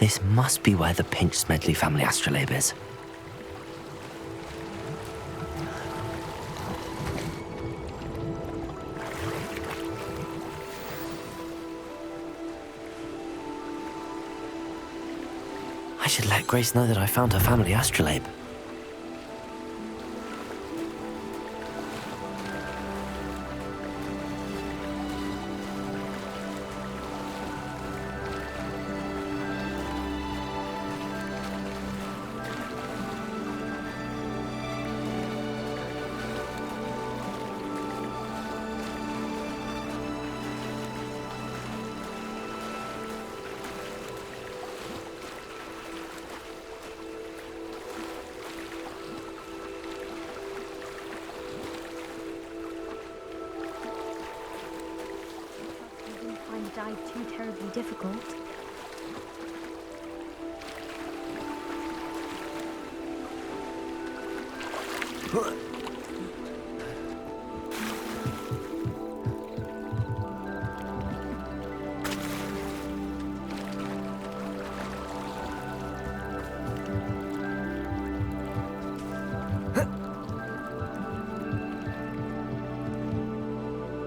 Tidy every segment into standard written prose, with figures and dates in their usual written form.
This must be where the Pinch Smedley family astrolabe is. I should let Grace know that I found her family astrolabe. Dive too terribly difficult.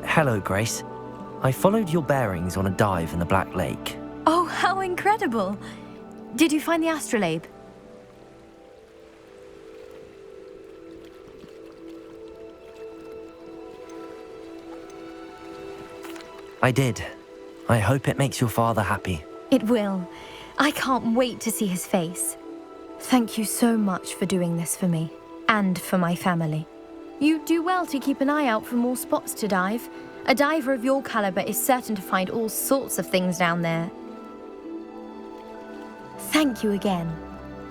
Hello, Grace. I followed your bearings on a dive in the Black Lake. Oh, how incredible! Did you find the astrolabe? I did. I hope it makes your father happy. It will. I can't wait to see his face. Thank you so much for doing this for me, and for my family. You do well to keep an eye out for more spots to dive. A diver of your caliber is certain to find all sorts of things down there. Thank you again,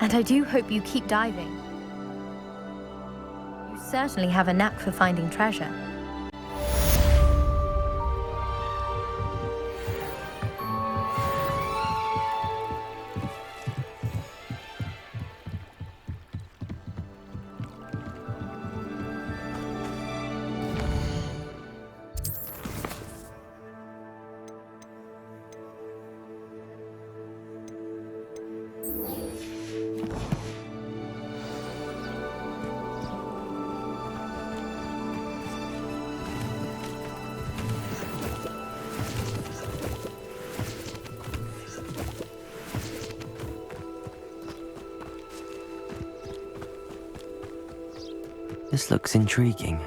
and I do hope you keep diving. You certainly have a knack for finding treasure. This looks intriguing.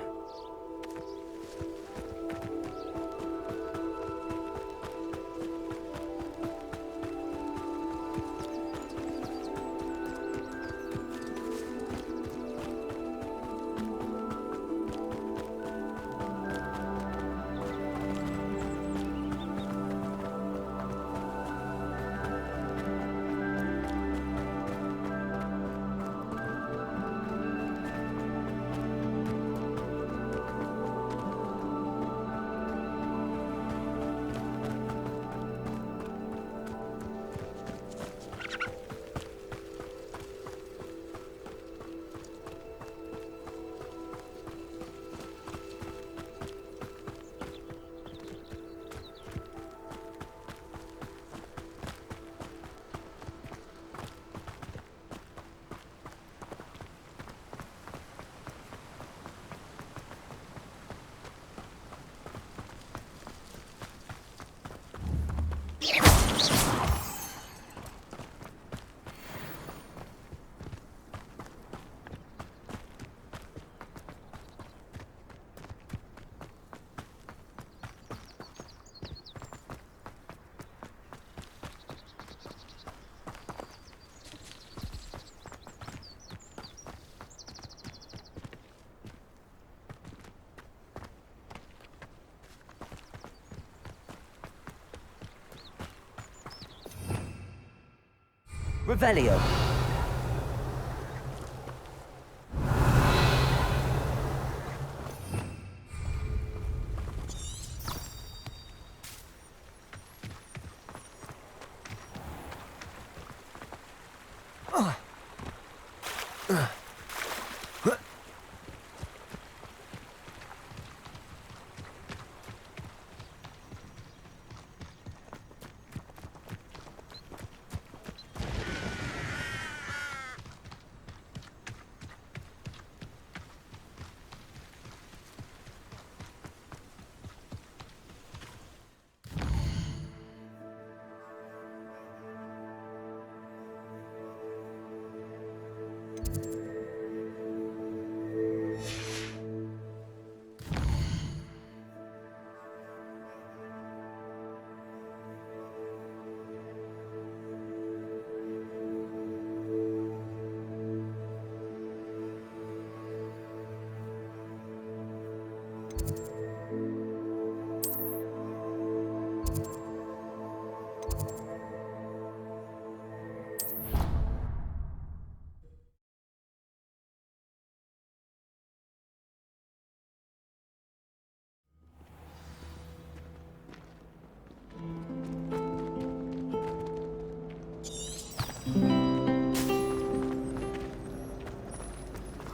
Revelio.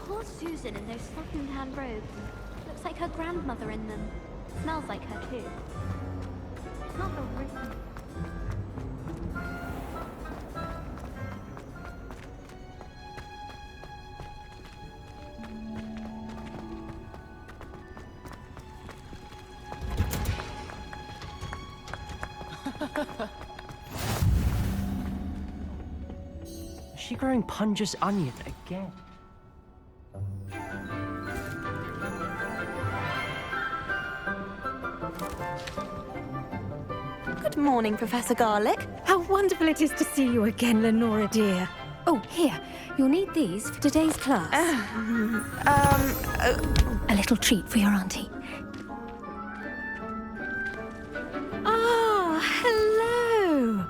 Poor Susan in those second-hand robes. Looks like her grandmother in them. Smells like her too. It's not the room. Is she growing Punja's onion again? Good morning, Professor Garlic. How wonderful it is to see you again, Lenora dear. Oh, here. You'll need these for today's class. A little treat for your auntie. Ah, hello.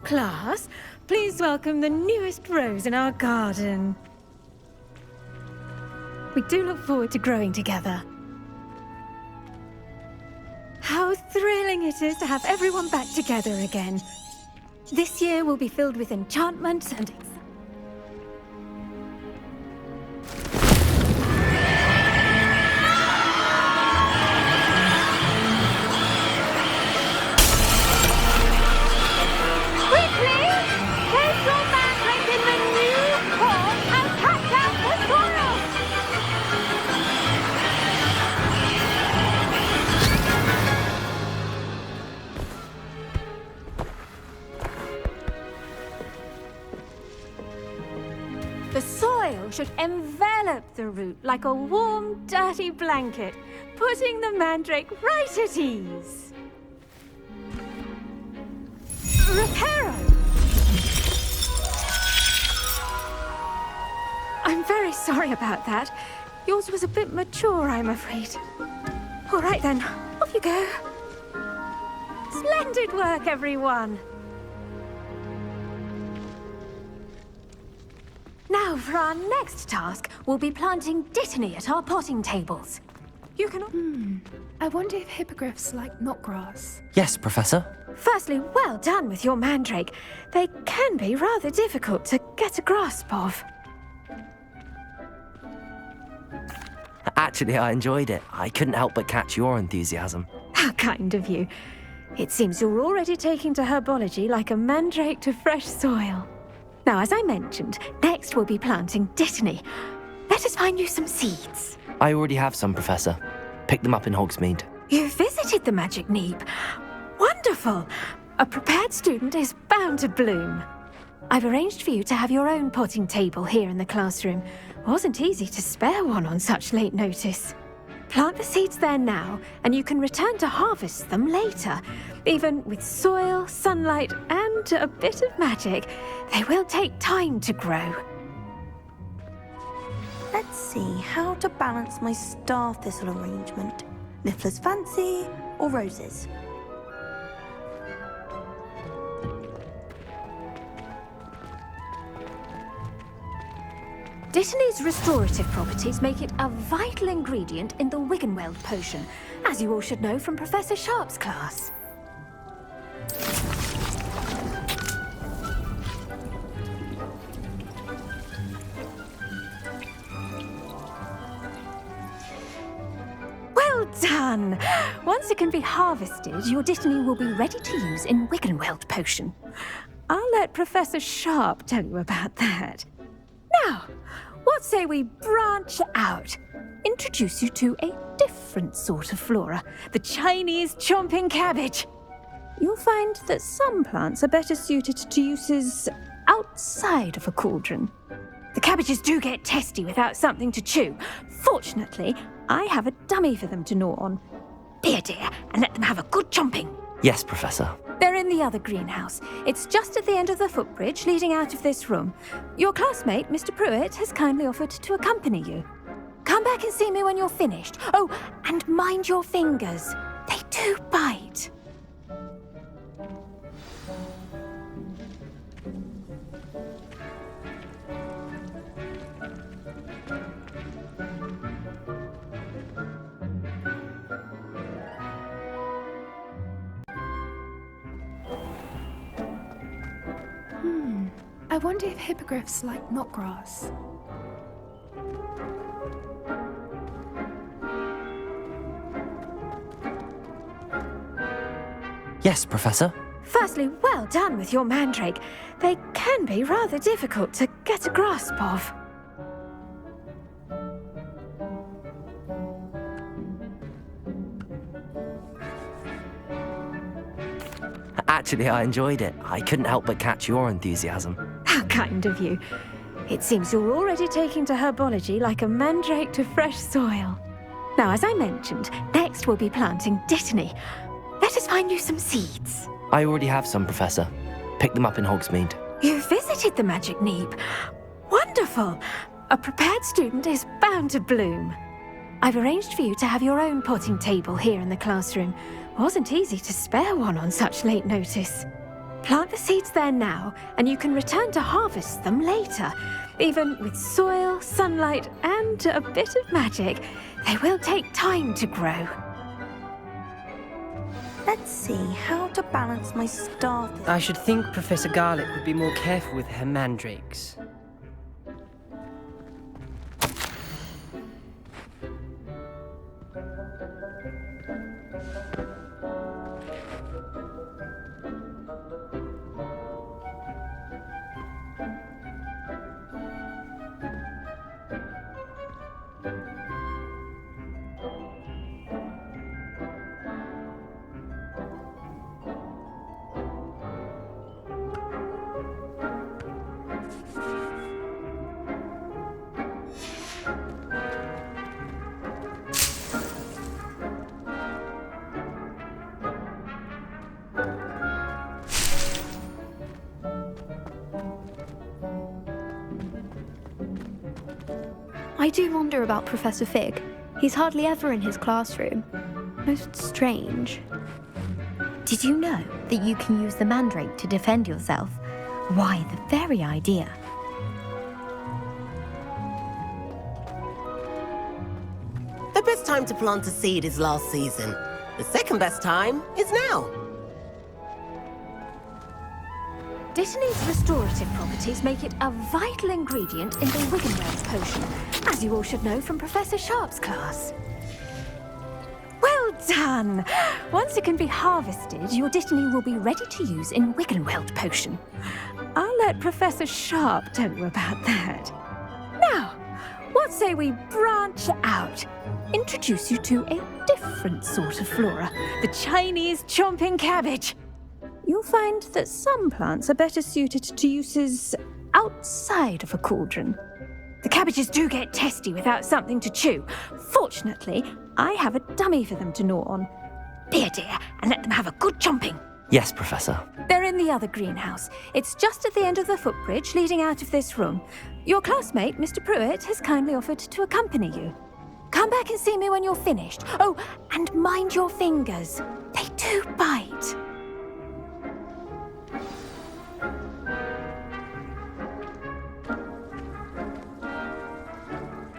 Class, please welcome the newest rose in our garden. We do look forward to growing together. How thrilling it is to have everyone back together again. This year will be filled with enchantment and the soil should envelop the root like a warm, dirty blanket, putting the mandrake right at ease. Reparo! I'm very sorry about that. Yours was a bit mature, I'm afraid. All right then, off you go. Splendid work, everyone! Now, for our next task, we'll be planting dittany at our potting tables. You can... I wonder if hippogriffs like knotgrass. Yes, Professor. Firstly, well done with your mandrake. They can be rather difficult to get a grasp of. Actually, I enjoyed it. I couldn't help but catch your enthusiasm. How kind of you. It seems you're already taking to herbology like a mandrake to fresh soil. Now, as I mentioned, next we'll be planting dittany. Let us find you some seeds. I already have some, Professor. Picked them up in Hogsmeade. You visited the Magic Neep. Wonderful! A prepared student is bound to bloom. I've arranged for you to have your own potting table here in the classroom. Wasn't easy to spare one on such late notice. Plant the seeds there now, and you can return to harvest them later. Even with soil, sunlight, and a bit of magic, they will take time to grow. Let's see how to balance my star thistle arrangement. Niffler's fancy or roses? Dittany's restorative properties make it a vital ingredient in the Wiggenweld potion, as you all should know from Professor Sharp's class. Well done! Once it can be harvested, your dittany will be ready to use in Wiggenweld potion. I'll let Professor Sharp tell you about that. Now, what say we branch out? Introduce you to a different sort of flora, the Chinese chomping cabbage. You'll find that some plants are better suited to uses outside of a cauldron. The cabbages do get testy without something to chew. Fortunately, I have a dummy for them to gnaw on. Be a dear and let them have a good chomping. Yes, Professor. They're in the other greenhouse. It's just at the end of the footbridge leading out of this room. Your classmate, Mr. Pruitt, has kindly offered to accompany you. Come Come back and see me when you're finished. Oh, and mind your fingers. They do bite. I wonder if hippogriffs like not grass. Yes, Professor. Firstly, well done with your mandrake. They can be rather difficult to get a grasp of. Actually, I enjoyed it. I couldn't help but catch your enthusiasm. How kind of you. It seems you're already taking to herbology like a mandrake to fresh soil. Now, as I mentioned, next we'll be planting dittany. Let us find you some seeds. I already have some, Professor. Picked them up in Hogsmeade. You visited the Magic Neep. Wonderful! A prepared student is bound to bloom. I've arranged for you to have your own potting table here in the classroom. Wasn't easy to spare one on such late notice. Plant the seeds there now, and you can return to harvest them later. Even with soil, sunlight, and a bit of magic, they will take time to grow. Let's see how to balance my staff. I should think Professor Garlick would be more careful with her mandrakes. I do wonder about Professor Fig. He's hardly ever in his classroom. Most strange. Did you know that you can use the mandrake to defend yourself? Why, the very idea. The best time to plant a seed is last season. The second best time is now. Dittany's restorative properties make it a vital ingredient in the Wiggenweld potion, as you all should know from Professor Sharp's class. Well done! Once it can be harvested, your Dittany will be ready to use in Wiggenweld potion. I'll let Professor Sharp tell you about that. Now, what say we branch out? Introduce you to a different sort of flora, the Chinese chomping cabbage. You'll find that some plants are better suited to uses outside of a cauldron. The cabbages do get testy without something to chew. Fortunately, I have a dummy for them to gnaw on. Be a dear and let them have a good chomping. Yes, Professor. They're in the other greenhouse. It's just at the end of the footbridge leading out of this room. Your classmate, Mr. Pruitt, has kindly offered to accompany you. Come back and see me when you're finished. Oh, and mind your fingers. They do bite.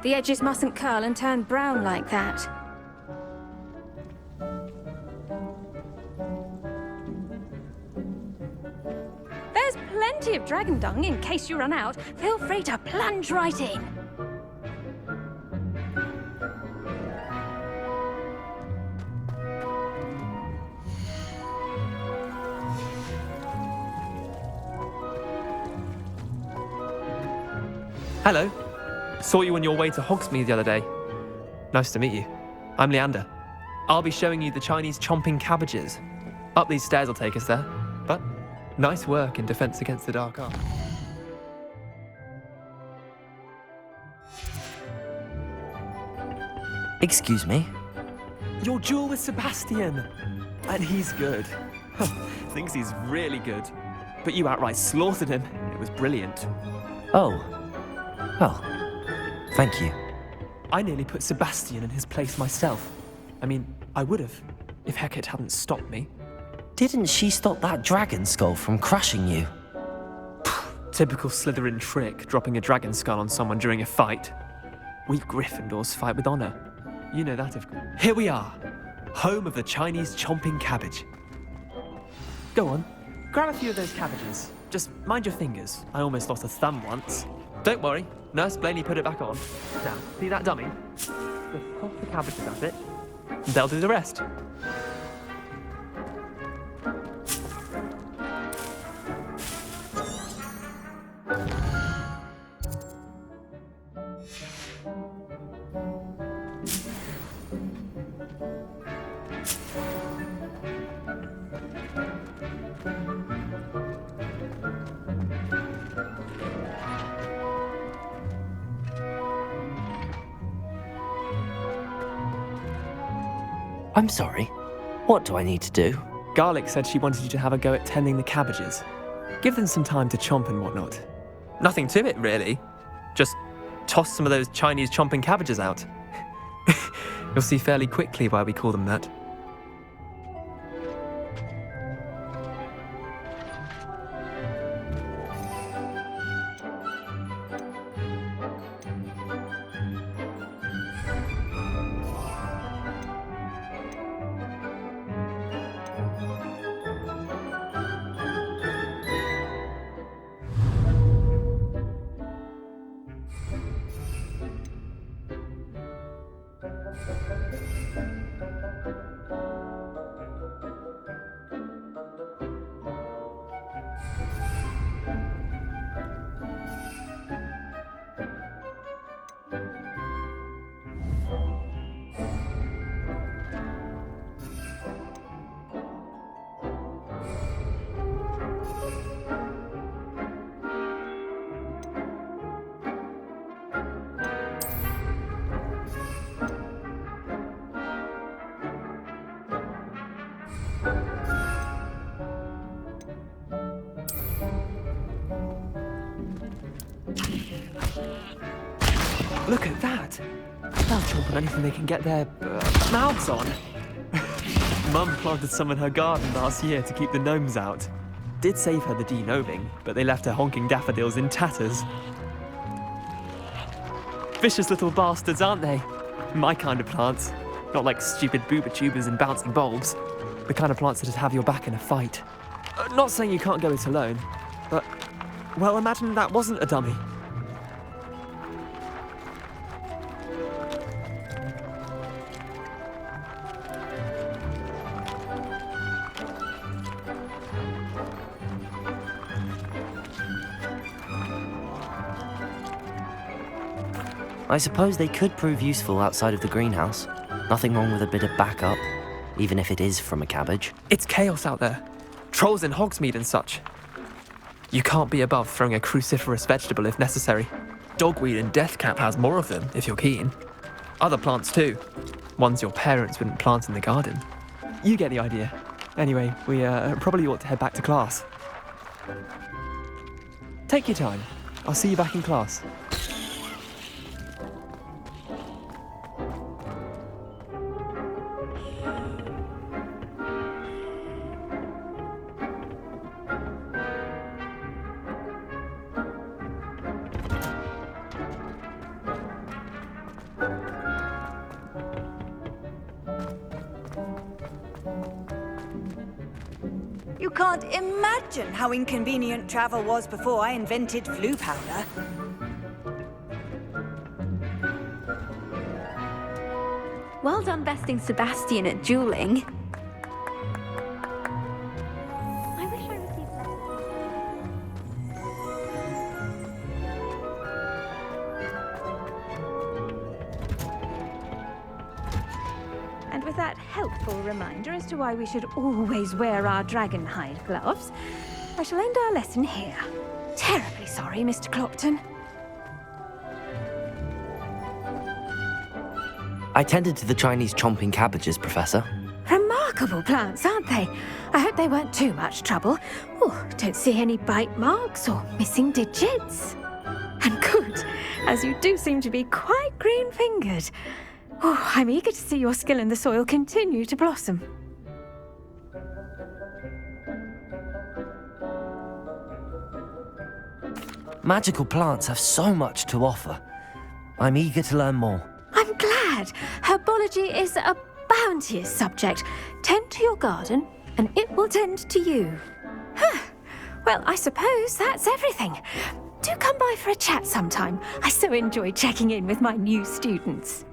The edges mustn't curl and turn brown like that. There's plenty of dragon dung in case you run out. Feel free to plunge right in. Hello. Saw you on your way to Hogsmeade the other day. Nice to meet you. I'm Leander. I'll be showing you the Chinese chomping cabbages. Up these stairs will take us there. But nice work in defense against the dark arts. Excuse me? Your duel with Sebastian. And he's good. Thinks he's really good. But you outright slaughtered him. It was brilliant. Oh. Well, thank you. I nearly put Sebastian in his place myself. I mean, I would have, if Hecate hadn't stopped me. Didn't she stop that dragon skull from crushing you? Typical Slytherin trick, dropping a dragon skull on someone during a fight. We Gryffindors fight with honor. You know that, of course. Here we are, home of the Chinese chomping cabbage. Go on, grab a few of those cabbages. Just mind your fingers. I almost lost a thumb once. Don't worry, Nurse Blaney put it back on. Now, see that dummy? Just toss the cabbages at it. They'll do the rest. I'm sorry. What do I need to do? Garlic said she wanted you to have a go at tending the cabbages. Give them some time to chomp and whatnot. Nothing to it, really. Just toss some of those Chinese chomping cabbages out. You'll see fairly quickly why we call them that. Look at that! They'll chomp on anything they can get their mouths on. Mum planted some in her garden last year to keep the gnomes out. Did save her the de-gnoming, but they left her honking daffodils in tatters. Vicious little bastards, aren't they? My kind of plants. Not like stupid booba tubers and bouncing bulbs. The kind of plants that'd have your back in a fight. Not saying you can't go it alone, but, well, imagine that wasn't a dummy. I suppose they could prove useful outside of the greenhouse. Nothing wrong with a bit of backup, even if it is from a cabbage. It's chaos out there. Trolls in Hogsmeade and such. You can't be above throwing a cruciferous vegetable if necessary. Dogweed and deathcap has more of them, if you're keen. Other plants too. Ones your parents wouldn't plant in the garden. You get the idea. Anyway, we probably ought to head back to class. Take your time. I'll see you back in class. You can't imagine how inconvenient travel was before I invented flu powder. Well done besting Sebastian at dueling. I wish I received And with that helpful reminder as to why we should always wear our dragon hide gloves, I shall end our lesson here. Terribly sorry, Mr. Clopton. I tended to the Chinese chomping cabbages, Professor. Remarkable plants, aren't they? I hope they weren't too much trouble. Oh, don't see any bite marks or missing digits. And good, as you do seem to be quite green-fingered. Oh, I'm eager to see your skill in the soil continue to blossom. Magical plants have so much to offer. I'm eager to learn more. I'm glad. Herbology is a bounteous subject. Tend to your garden, and it will tend to you. Huh. Well, I suppose that's everything. Do come by for a chat sometime. I so enjoy checking in with my new students.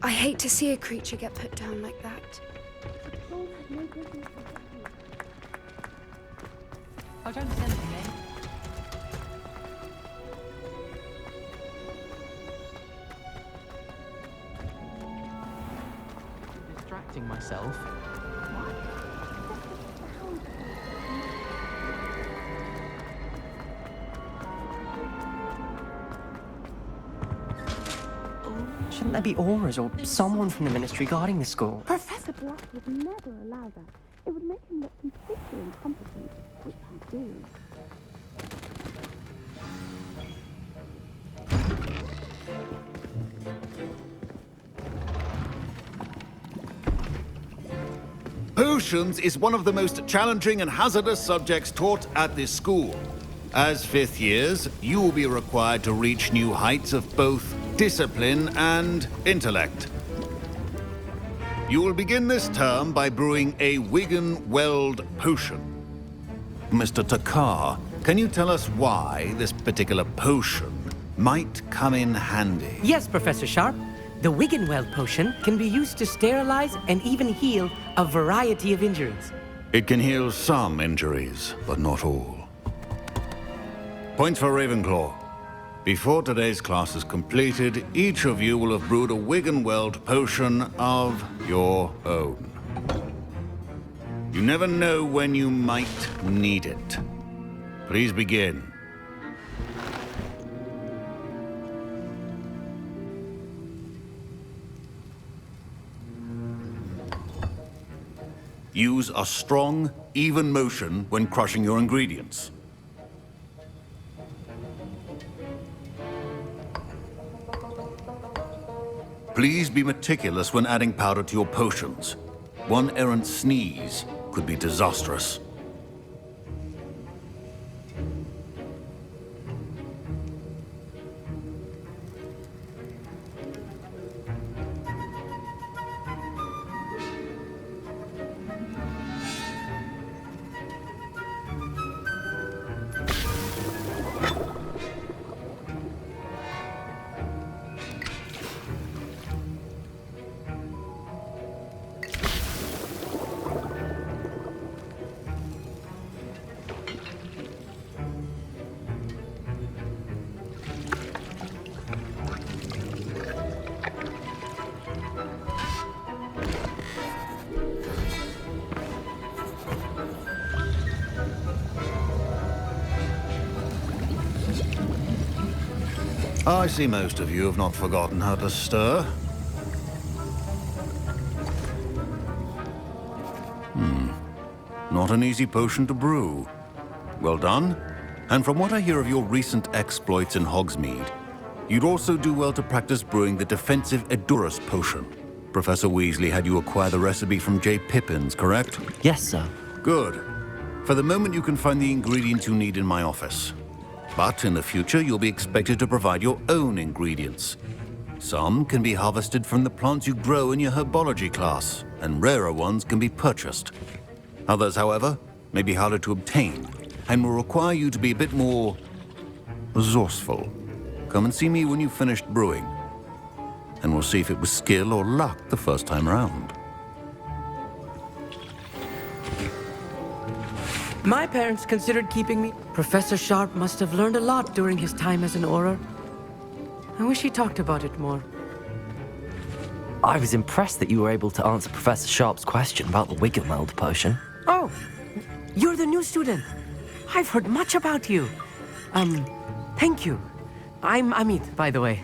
I hate to see a creature get put down like that. I don't see anything, eh? Distracting myself. Shouldn't there be auras or someone from the ministry guarding the school? Professor Black would never allow that. It would make him look completely incompetent, which I do. Potions is one of the most challenging and hazardous subjects taught at this school. As fifth years, you will be required to reach new heights of both discipline and intellect. You will begin this term by brewing a Wigan-Weld potion. Mr. Takar, can you tell us why this particular potion might come in handy? Yes, Professor Sharp. The Wigan-Weld potion can be used to sterilize and even heal a variety of injuries. It can heal some injuries, but not all. Points for Ravenclaw. Before today's class is completed, each of you will have brewed a Wigan-Weld potion of your own. You never know when you might need it. Please begin. Use a strong, even motion when crushing your ingredients. Please be meticulous when adding powder to your potions. One errant sneeze could be disastrous. I see most of you have not forgotten how to stir. Not an easy potion to brew. Well done. And from what I hear of your recent exploits in Hogsmeade, you'd also do well to practice brewing the defensive Edurus potion. Professor Weasley had you acquire the recipe from J. Pippin's, correct? Yes, sir. Good. For the moment, you can find the ingredients you need in my office. But in the future, you'll be expected to provide your own ingredients. Some can be harvested from the plants you grow in your herbology class, and rarer ones can be purchased. Others, however, may be harder to obtain, and will require you to be a bit more resourceful. Come and see me when you've finished brewing, and we'll see if it was skill or luck the first time around. My parents considered keeping me. Professor Sharp must have learned a lot during his time as an Auror. I wish he talked about it more. I was impressed that you were able to answer Professor Sharp's question about the Wiggenweld potion. Oh, you're the new student. I've heard much about you. Thank you. I'm Amit, by the way.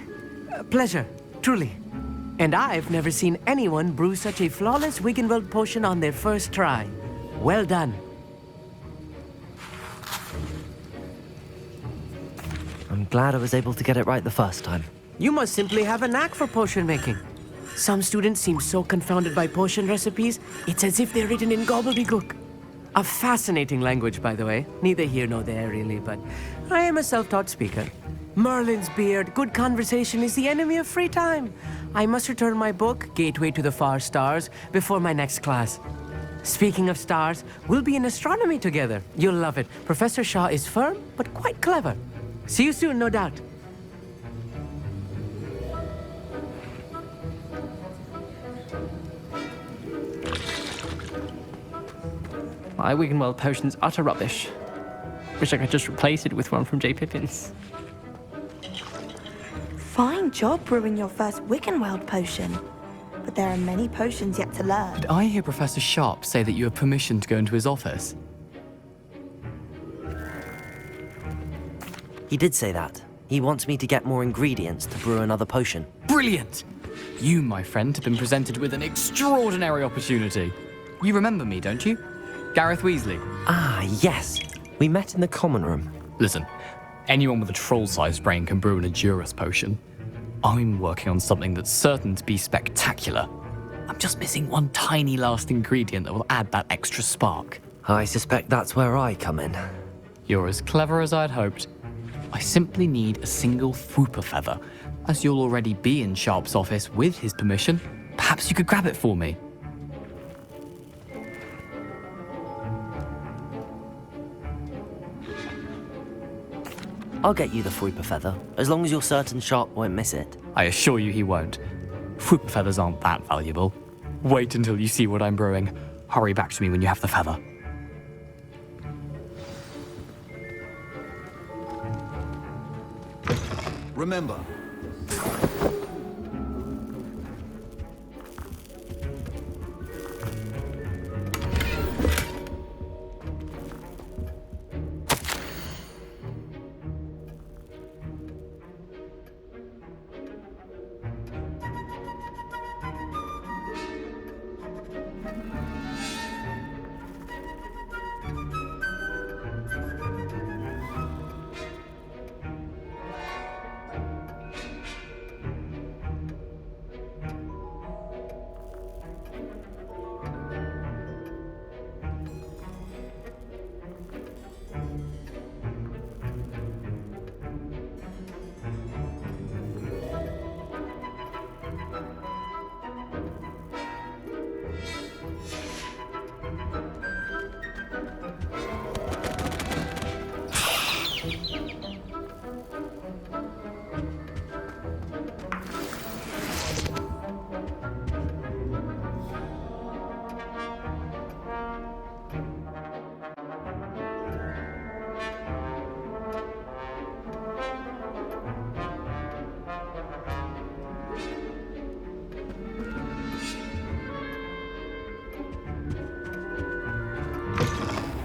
Pleasure, truly. And I've never seen anyone brew such a flawless Wiggenweld potion on their first try. Well done. I'm glad I was able to get it right the first time. You must simply have a knack for potion making. Some students seem so confounded by potion recipes, it's as if they're written in gobbledygook. A fascinating language, by the way. Neither here nor there, really, but I am a self-taught speaker. Merlin's beard, good conversation is the enemy of free time. I must return my book, Gateway to the Far Stars, before my next class. Speaking of stars, we'll be in astronomy together. You'll love it. Professor Shaw is firm, but quite clever. See you soon, no doubt. My Wiggenweld potion's utter rubbish. Wish I could just replace it with one from J. Pippin's. Fine job brewing your first Wiggenweld potion. But there are many potions yet to learn. Did I hear Professor Sharp say that you have permission to go into his office? He did say that. He wants me to get more ingredients to brew another potion. Brilliant! You, my friend, have been presented with an extraordinary opportunity. You remember me, don't you? Gareth Weasley. Ah, yes. We met in the common room. Listen, anyone with a troll-sized brain can brew an Edurus potion. I'm working on something that's certain to be spectacular. I'm just missing one tiny last ingredient that will add that extra spark. I suspect that's where I come in. You're as clever as I'd hoped. I simply need a single Fwooper feather. As you'll already be in Sharp's office with his permission, perhaps you could grab it for me. I'll get you the Fwooper feather, as long as you're certain Sharp won't miss it. I assure you he won't. Fwooper feathers aren't that valuable. Wait until you see what I'm brewing. Hurry back to me when you have the feather. Remember,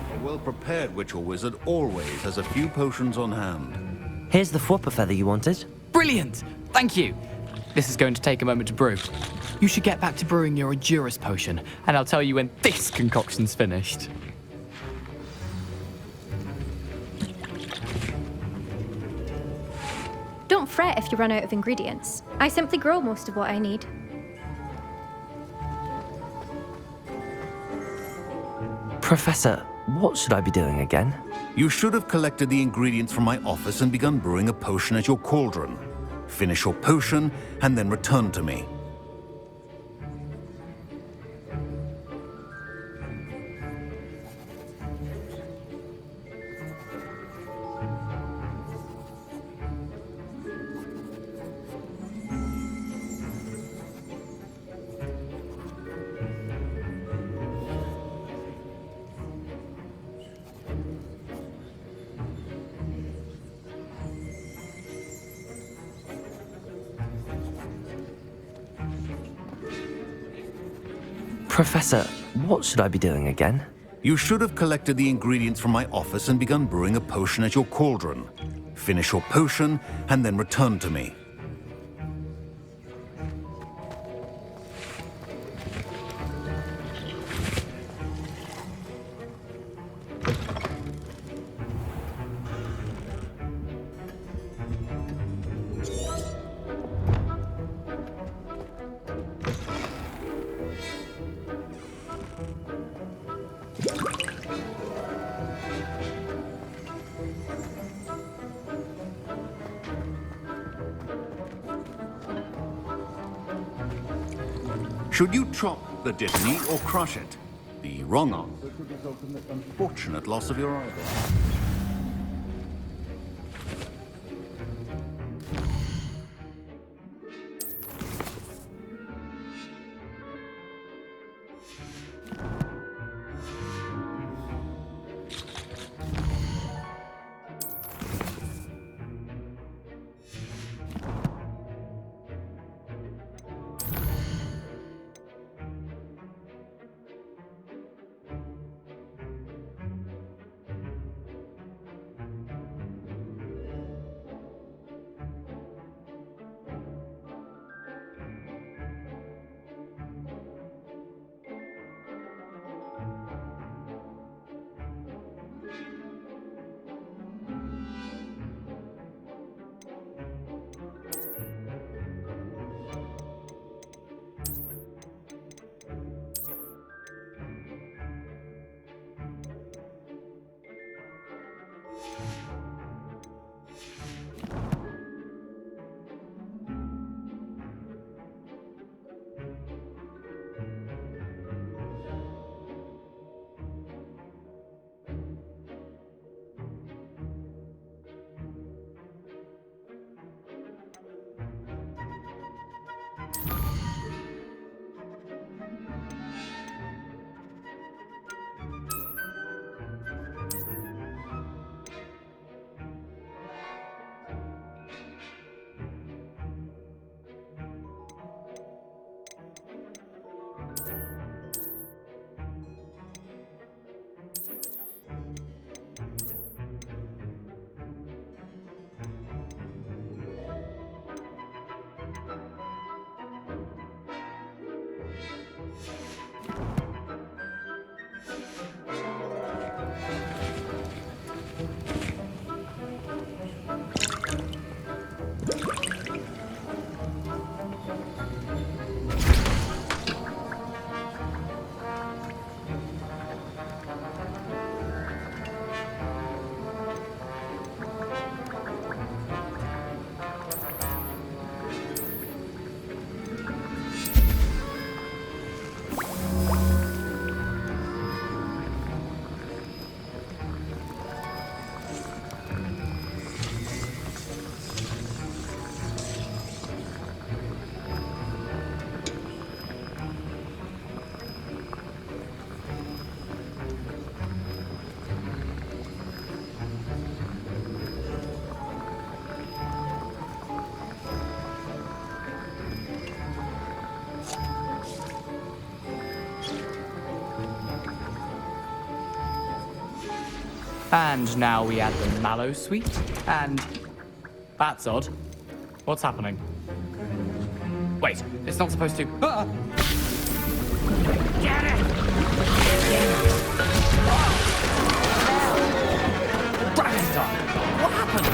a well-prepared witch or wizard always has a few potions on hand. Here's the Fwooper feather you wanted. Brilliant! Thank you. This is going to take a moment to brew. You should get back to brewing your Hogurts potion, and I'll tell you when this concoction's finished. Don't fret if you run out of ingredients. I simply grow most of what I need. Professor, what should I be doing again? You should have collected the ingredients from my office and begun brewing a potion at your cauldron. Finish your potion and then return to me. Professor, what should I be doing again? You should have collected the ingredients from my office and begun brewing a potion at your cauldron. Finish your potion and then return to me. Should you chop the dittany or crush it? The wrong answer could result in the unfortunate loss of your eyeball. And now we add the mallow sweet, and that's odd. What's happening? Wait, it's not supposed to. Ah! Get it! Dragon's What happened?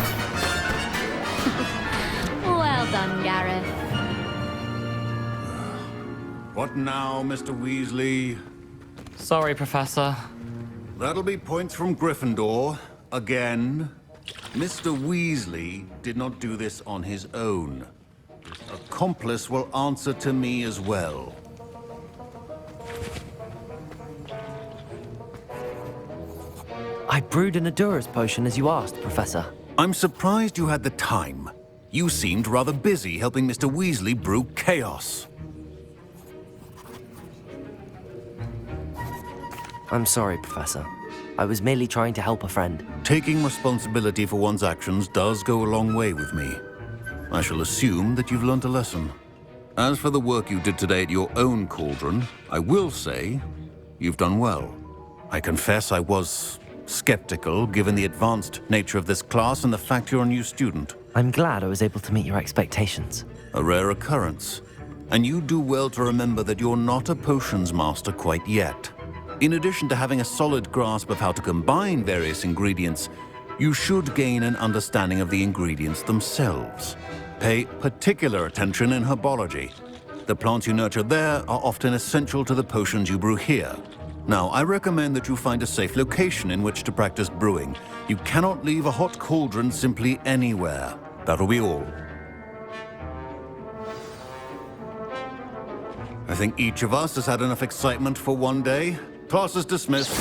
Well done, Gareth. What now, Mr. Weasley? Sorry, Professor. That'll be points from Gryffindor. Again. Mr. Weasley did not do this on his own. Accomplice will answer to me as well. I brewed an Adura's potion as you asked, Professor. I'm surprised you had the time. You seemed rather busy helping Mr. Weasley brew chaos. I'm sorry, Professor. I was merely trying to help a friend. Taking responsibility for one's actions does go a long way with me. I shall assume that you've learnt a lesson. As for the work you did today at your own cauldron, I will say you've done well. I confess I was skeptical, given the advanced nature of this class and the fact you're a new student. I'm glad I was able to meet your expectations. A rare occurrence. And you do well to remember that you're not a potions master quite yet. In addition to having a solid grasp of how to combine various ingredients, you should gain an understanding of the ingredients themselves. Pay particular attention in herbology. The plants you nurture there are often essential to the potions you brew here. Now, I recommend that you find a safe location in which to practice brewing. You cannot leave a hot cauldron simply anywhere. That'll be all. I think each of us has had enough excitement for one day. Class is dismissed.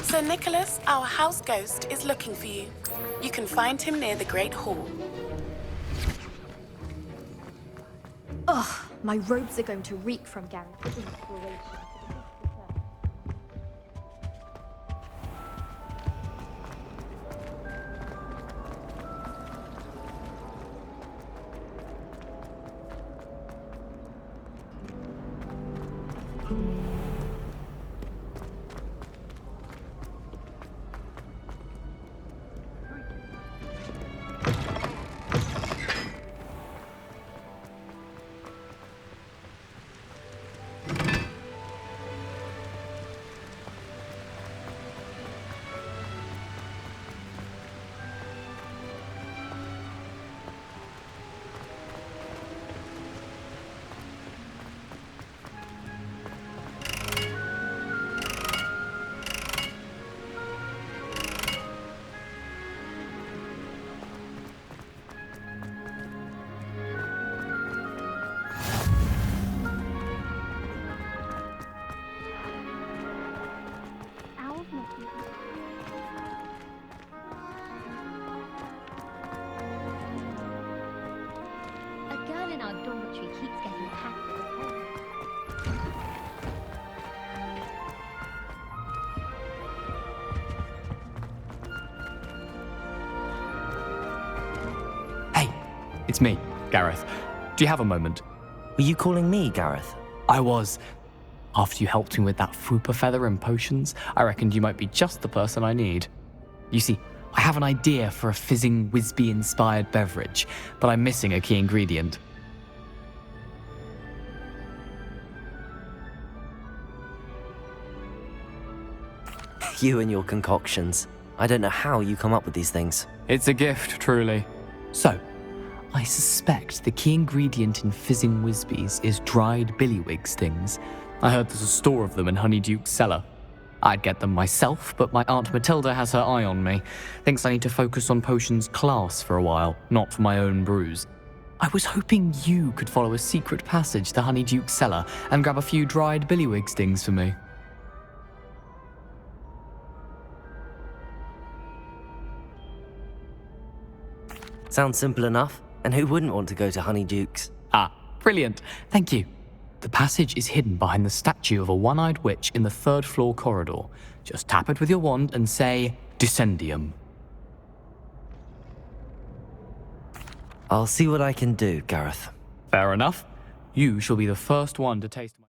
Sir Nicholas, our house ghost, is looking for you. You can find him near the Great Hall. Ugh, my robes are going to reek from Gareth's inspiration. It's me, Gareth. Do you have a moment? Were you calling me, Gareth? I was. After you helped me with that fupa feather and potions, I reckoned you might be just the person I need. You see, I have an idea for a fizzing Whizbee-inspired beverage, but I'm missing a key ingredient. You and your concoctions. I don't know how you come up with these things. It's a gift, truly. So, I suspect the key ingredient in fizzing Whizbees is dried billywig stings. I heard there's a store of them in Honeyduke's cellar. I'd get them myself, but my Aunt Matilda has her eye on me. Thinks I need to focus on potions class for a while, not for my own brews. I was hoping you could follow a secret passage to Honeyduke's cellar and grab a few dried billywig stings for me. Sounds simple enough. And who wouldn't want to go to Honeyduke's? Ah, brilliant. Thank you. The passage is hidden behind the statue of a one-eyed witch in the third-floor corridor. Just tap it with your wand and say, Descendium. I'll see what I can do, Gareth. Fair enough. You shall be the first one to taste my...